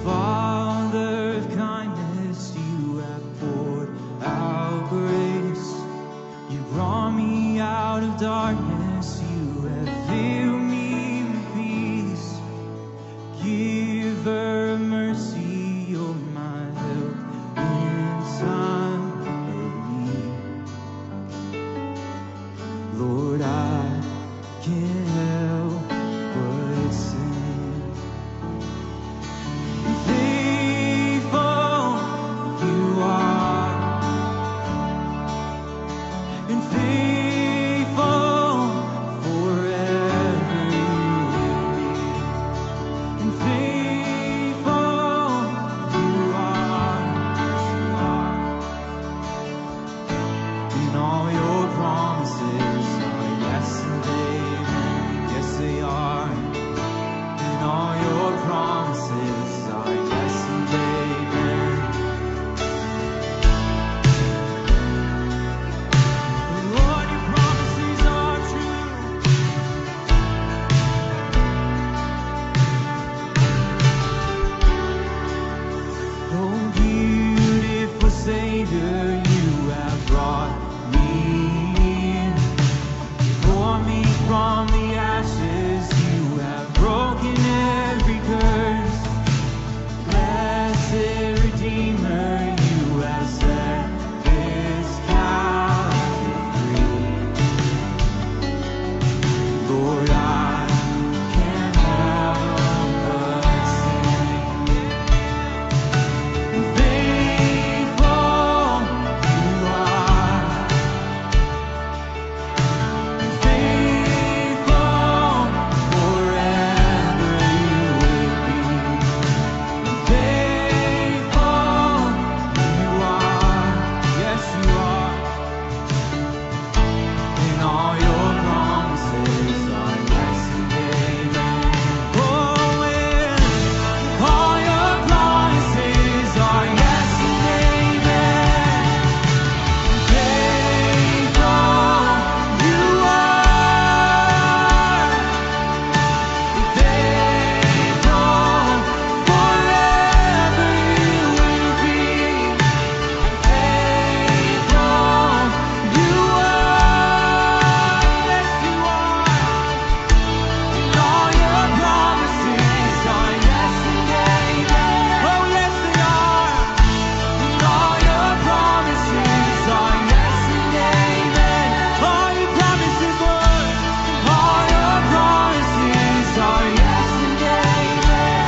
Father of kindness, you have poured out grace. You brought me out of darkness, you have filled me with peace. Giver of mercy, you're my help in time of need. Lord, I can't help but sing. Faithful you are, and faithful forever you will be. And faithful you are, and all your promises are yes and amen. Yes, they are. And all your promises are yes and amen. Lord, your promises are true. Oh, beautiful Savior, you have brought me in. For me from the ashes, you have broken every curse. Blessed Redeemer, you have set this captive free. Lord, I can't help but sing. Faithful you are, faithful forever you will be. Faithful you are, yes you are, and all your promises are yes and amen. Oh, and all your promises are yes and amen. Faithful you are, faithful forever you will be. Faithful you are, yes you are, and all your promises are yes and amen. Oh yes they are, and all your promises are yes and amen. All your promises, Lord, all your promises are yes and amen.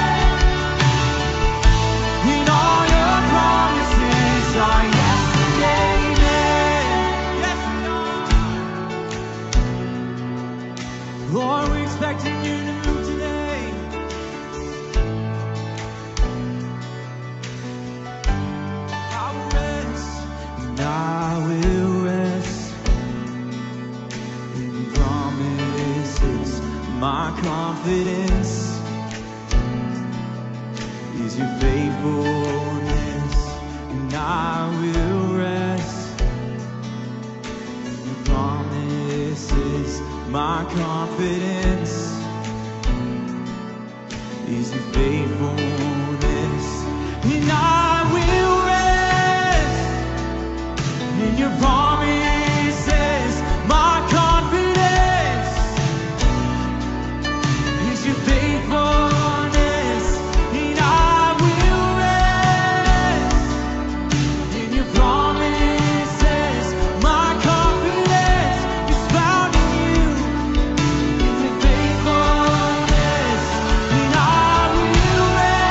And all your promises are yes and amen. Yes they are. Lord, we're expecting you to move today. I will rest, and I will rest in your promises. My confidence is your faithfulness, and I will rest in your promises. My confidence is your faithfulness, and I will rest in your promises. My confidence is your faithfulness, and I will rest in your promises. My confidence is found in you, in your faithfulness, and I will rest.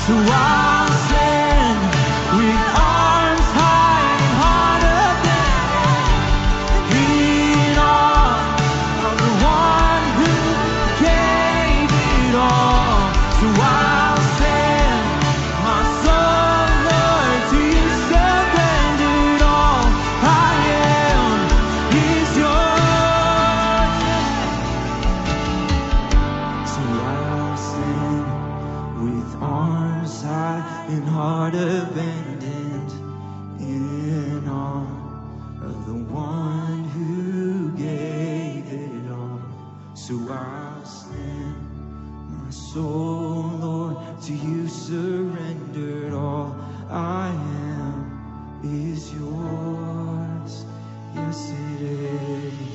So I'll stand with arms high and heart open in awe of the one who gave it all. So I'll stand, my soul, Lord, to you surrendered all. I am is yours. So I'll stand with arms high and heart abandoned in awe of the one who gave it all. So I'll stand, my soul, Lord, to you surrendered all. I am is yours. Yes, it is.